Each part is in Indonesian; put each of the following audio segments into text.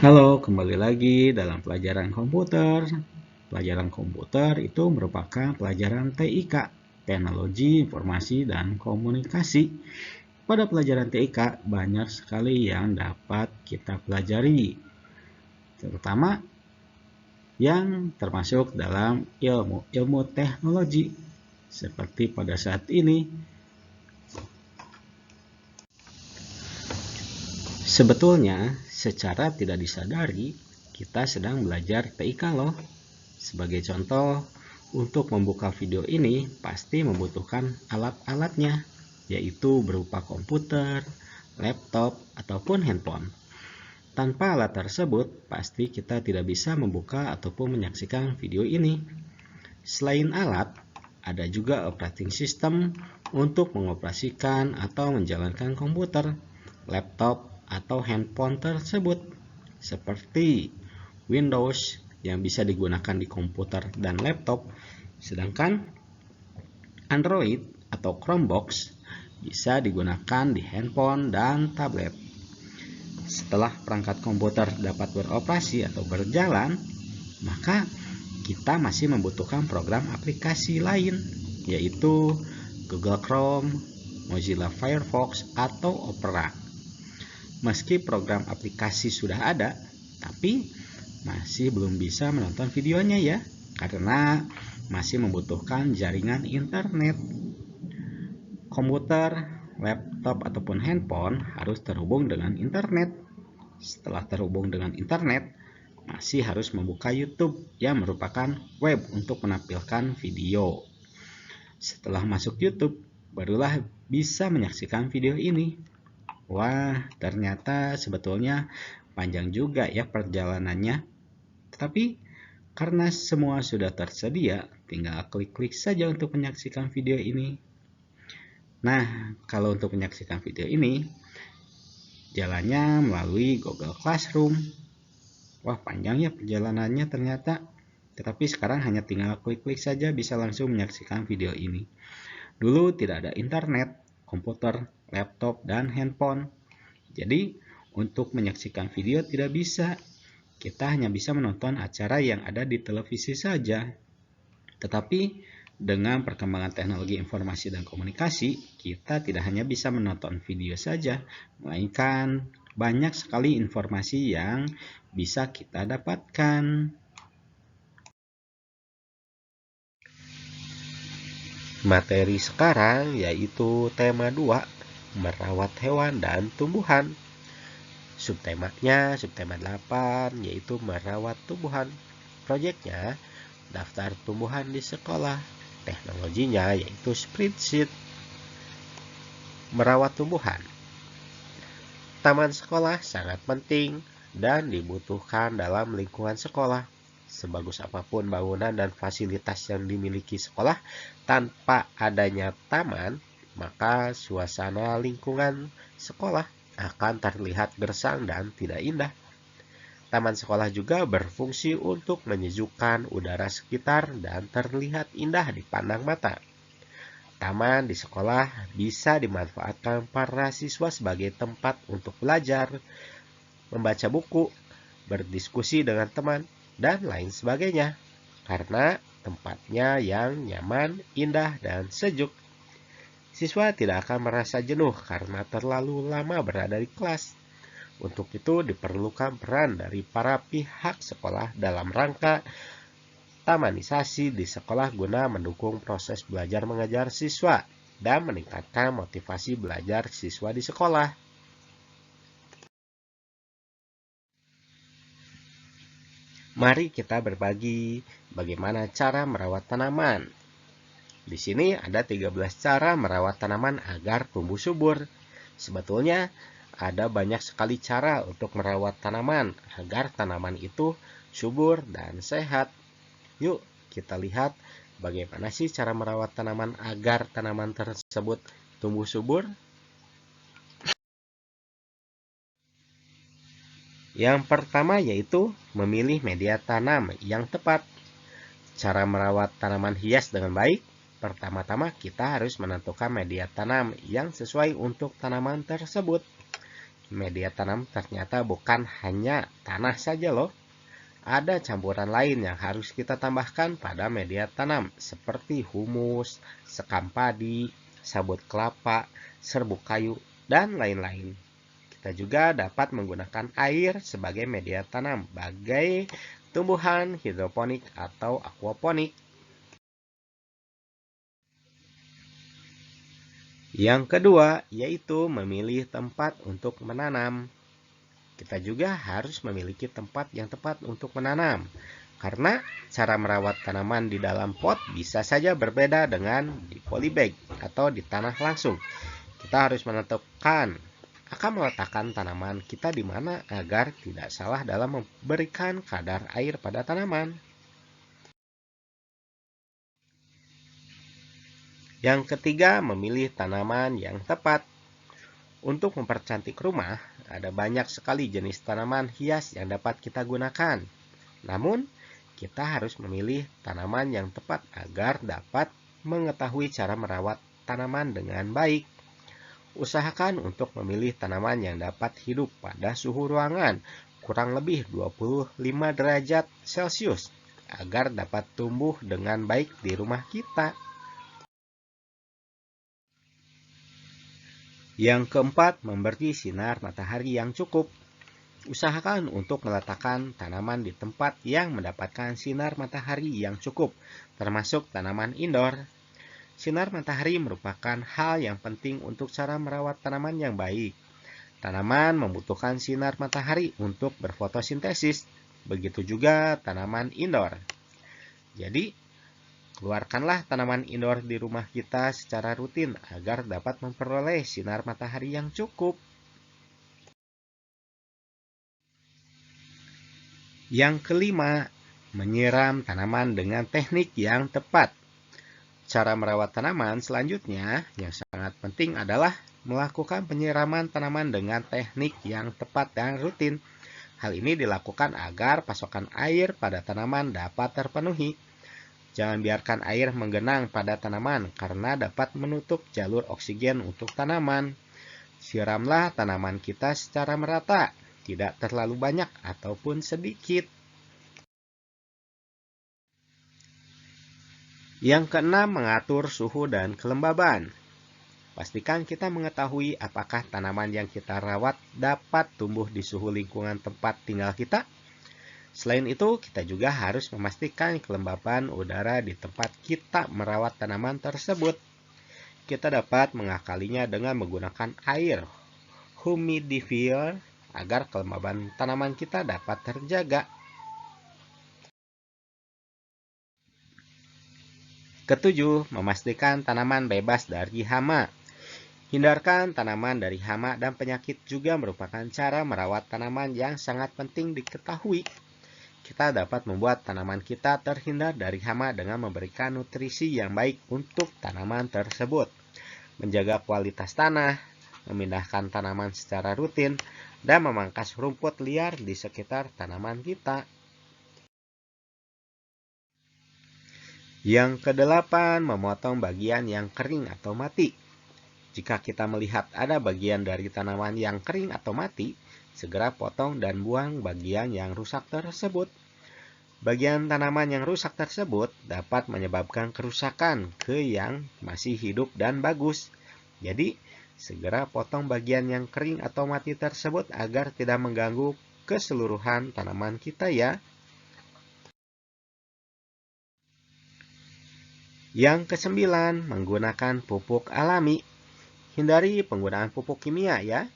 Halo, kembali lagi dalam pelajaran komputer. Pelajaran komputer itu merupakan pelajaran TIK, Teknologi Informasi dan Komunikasi. Pada pelajaran TIK banyak sekali yang dapat kita pelajari, terutama yang termasuk dalam ilmu teknologi. Seperti pada saat ini, sebetulnya secara tidak disadari kita sedang belajar TIK loh. Sebagai contoh, untuk membuka video ini pasti membutuhkan alat-alatnya, yaitu berupa komputer, laptop, ataupun handphone. Tanpa alat tersebut, pasti kita tidak bisa membuka ataupun menyaksikan video ini. Selain alat, ada juga operating system untuk mengoperasikan atau menjalankan komputer, laptop, atau handphone tersebut, seperti Windows yang bisa digunakan di komputer dan laptop, sedangkan Android atau Chromebox bisa digunakan di handphone dan tablet. Setelah perangkat komputer dapat beroperasi atau berjalan, maka kita masih membutuhkan program aplikasi lain, yaitu Google Chrome, Mozilla Firefox, atau Opera. Meski program aplikasi sudah ada, tapi masih belum bisa menonton videonya ya, karena masih membutuhkan jaringan internet. Komputer, laptop, ataupun handphone harus terhubung dengan internet. Setelah terhubung dengan internet, masih harus membuka YouTube yang merupakan web untuk menampilkan video. Setelah masuk YouTube, barulah bisa menyaksikan video ini. Wah, ternyata sebetulnya panjang juga ya perjalanannya. Tetapi karena semua sudah tersedia, tinggal klik-klik saja untuk menyaksikan video ini. Nah, kalau untuk menyaksikan video ini, jalannya melalui Google Classroom. Wah, panjang ya perjalanannya ternyata. Tetapi sekarang hanya tinggal klik-klik saja bisa langsung menyaksikan video ini. Dulu tidak ada internet, komputer, laptop, dan handphone. Jadi, untuk menyaksikan video tidak bisa. Kita hanya bisa menonton acara yang ada di televisi saja. Tetapi dengan perkembangan teknologi informasi dan komunikasi, kita tidak hanya bisa menonton video saja, melainkan banyak sekali informasi yang bisa kita dapatkan. Materi sekarang yaitu tema 2, merawat hewan dan tumbuhan. Subtema 8, yaitu merawat tumbuhan. Proyeknya, daftar tumbuhan di sekolah. Teknologinya yaitu spreadsheet. Merawat tumbuhan. Taman sekolah sangat penting dan dibutuhkan dalam lingkungan sekolah. Sebagus apapun bangunan dan fasilitas yang dimiliki sekolah, tanpa adanya taman, maka suasana lingkungan sekolah akan terlihat gersang dan tidak indah. Taman sekolah juga berfungsi untuk menyejukkan udara sekitar dan terlihat indah dipandang mata. Taman di sekolah bisa dimanfaatkan para siswa sebagai tempat untuk belajar, membaca buku, berdiskusi dengan teman, dan lain sebagainya. Karena tempatnya yang nyaman, indah, dan sejuk. Siswa tidak akan merasa jenuh karena terlalu lama berada di kelas. Untuk itu diperlukan peran dari para pihak sekolah dalam rangka tamanisasi di sekolah guna mendukung proses belajar mengajar siswa dan meningkatkan motivasi belajar siswa di sekolah. Mari kita berbagi bagaimana cara merawat tanaman. Di sini ada 13 cara merawat tanaman agar tumbuh subur. Sebetulnya ada banyak sekali cara untuk merawat tanaman agar tanaman itu subur dan sehat. Yuk kita lihat bagaimana sih cara merawat tanaman agar tanaman tersebut tumbuh subur. Yang pertama yaitu memilih media tanam yang tepat. Cara merawat tanaman hias dengan baik. Pertama-tama kita harus menentukan media tanam yang sesuai untuk tanaman tersebut. media tanam ternyata bukan hanya tanah saja loh. Ada campuran lain yang harus kita tambahkan pada media tanam seperti humus, sekam padi, sabut kelapa, serbuk kayu, dan lain-lain. Kita juga dapat menggunakan air sebagai media tanam bagai tumbuhan hidroponik atau aquaponik. Yang kedua, yaitu memilih tempat untuk menanam. Kita juga harus memiliki tempat yang tepat untuk menanam, karena cara merawat tanaman di dalam pot bisa saja berbeda dengan di polybag atau di tanah langsung. Kita harus menentukan akan meletakkan tanaman kita di mana agar tidak salah dalam memberikan kadar air pada tanaman. Yang ketiga, memilih tanaman yang tepat. Untuk mempercantik rumah, ada banyak sekali jenis tanaman hias yang dapat kita gunakan. Namun, kita harus memilih tanaman yang tepat agar dapat mengetahui cara merawat tanaman dengan baik. Usahakan untuk memilih tanaman yang dapat hidup pada suhu ruangan kurang lebih 25 derajat Celcius agar dapat tumbuh dengan baik di rumah kita. Yang keempat, memberi sinar matahari yang cukup. Usahakan untuk meletakkan tanaman di tempat yang mendapatkan sinar matahari yang cukup, termasuk tanaman indoor. Sinar matahari merupakan hal yang penting untuk cara merawat tanaman yang baik. Tanaman membutuhkan sinar matahari untuk berfotosintesis, begitu juga tanaman indoor. Jadi, keluarkanlah tanaman indoor di rumah kita secara rutin agar dapat memperoleh sinar matahari yang cukup. Yang kelima, menyiram tanaman dengan teknik yang tepat. Cara merawat tanaman selanjutnya yang sangat penting adalah melakukan penyiraman tanaman dengan teknik yang tepat dan rutin. Hal ini dilakukan agar pasokan air pada tanaman dapat terpenuhi. Jangan biarkan air menggenang pada tanaman karena dapat menutup jalur oksigen untuk tanaman. Siramlah tanaman kita secara merata, tidak terlalu banyak ataupun sedikit. Yang keenam, mengatur suhu dan kelembaban. Pastikan kita mengetahui apakah tanaman yang kita rawat dapat tumbuh di suhu lingkungan tempat tinggal kita. Selain itu, kita juga harus memastikan kelembaban udara di tempat kita merawat tanaman tersebut. Kita dapat mengakalinya dengan menggunakan air humidifier agar kelembaban tanaman kita dapat terjaga. Ketujuh, memastikan tanaman bebas dari hama. Hindarkan tanaman dari hama dan penyakit juga merupakan cara merawat tanaman yang sangat penting diketahui. Kita dapat membuat tanaman kita terhindar dari hama dengan memberikan nutrisi yang baik untuk tanaman tersebut, menjaga kualitas tanah, memindahkan tanaman secara rutin, dan memangkas rumput liar di sekitar tanaman kita. Yang kedelapan, memotong bagian yang kering atau mati. Jika kita melihat ada bagian dari tanaman yang kering atau mati, segera potong dan buang bagian yang rusak tersebut. Bagian tanaman yang rusak tersebut dapat menyebabkan kerusakan ke yang masih hidup dan bagus. Jadi, segera potong bagian yang kering atau mati tersebut agar tidak mengganggu keseluruhan tanaman kita ya. Yang kesembilan, menggunakan pupuk alami. Hindari penggunaan pupuk kimia ya.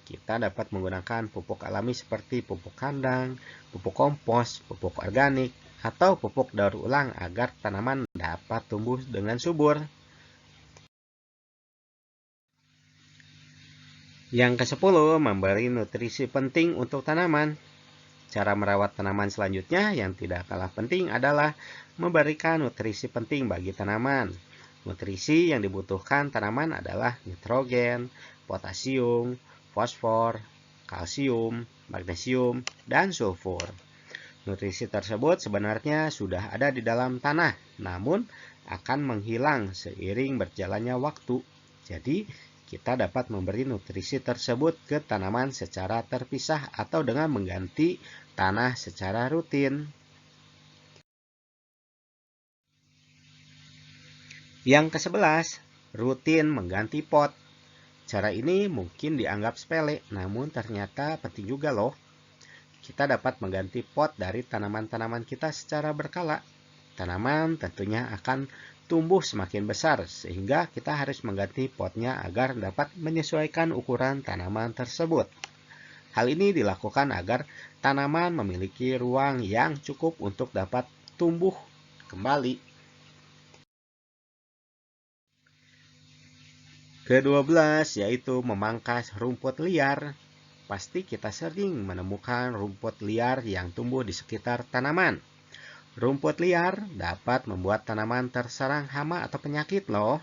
Kita dapat menggunakan pupuk alami seperti pupuk kandang, pupuk kompos, pupuk organik, atau pupuk daur ulang agar tanaman dapat tumbuh dengan subur. Yang ke-10, memberi nutrisi penting untuk tanaman. Cara merawat tanaman selanjutnya yang tidak kalah penting adalah memberikan nutrisi penting bagi tanaman. Nutrisi yang dibutuhkan tanaman adalah nitrogen, potasium, fosfor, kalsium, magnesium, dan sulfur. Nutrisi tersebut sebenarnya sudah ada di dalam tanah, namun akan menghilang seiring berjalannya waktu. Jadi, kita dapat memberi nutrisi tersebut ke tanaman secara terpisah atau dengan mengganti tanah secara rutin. Yang ke-11, rutin mengganti pot. Cara ini mungkin dianggap sepele, namun ternyata penting juga loh. Kita dapat mengganti pot dari tanaman-tanaman kita secara berkala. Tanaman tentunya akan tumbuh semakin besar, sehingga kita harus mengganti potnya agar dapat menyesuaikan ukuran tanaman tersebut. Hal ini dilakukan agar tanaman memiliki ruang yang cukup untuk dapat tumbuh kembali. Ke-12 yaitu memangkas rumput liar. Pasti kita sering menemukan rumput liar yang tumbuh di sekitar tanaman. Rumput liar dapat membuat tanaman terserang hama atau penyakit loh.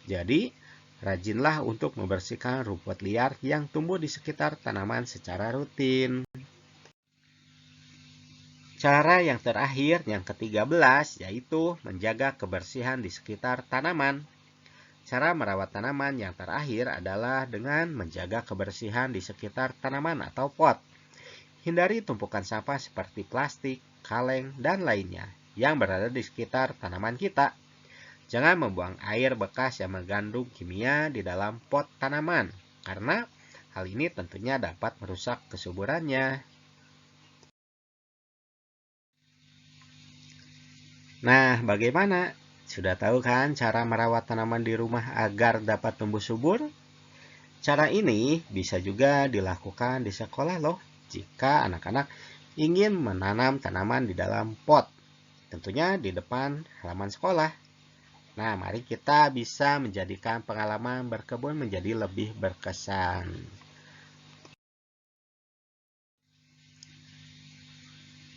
Jadi, rajinlah untuk membersihkan rumput liar yang tumbuh di sekitar tanaman secara rutin. Cara yang terakhir, yang ke-13, yaitu menjaga kebersihan di sekitar tanaman. Cara merawat tanaman yang terakhir adalah dengan menjaga kebersihan di sekitar tanaman atau pot. Hindari tumpukan sampah seperti plastik, kaleng, dan lainnya yang berada di sekitar tanaman kita. Jangan membuang air bekas yang mengandung kimia di dalam pot tanaman, karena hal ini tentunya dapat merusak kesuburannya. Nah, bagaimana? Sudah tahu kan cara merawat tanaman di rumah agar dapat tumbuh subur? Cara ini bisa juga dilakukan di sekolah loh, jika anak-anak ingin menanam tanaman di dalam pot, tentunya di depan halaman sekolah. Nah, mari kita bisa menjadikan pengalaman berkebun menjadi lebih berkesan.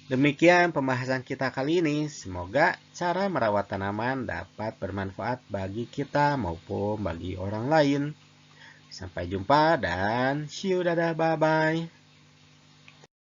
Demikian pembahasan kita kali ini. Semoga cara merawat tanaman dapat bermanfaat bagi kita maupun bagi orang lain. Sampai jumpa dan see you, dadah, bye-bye.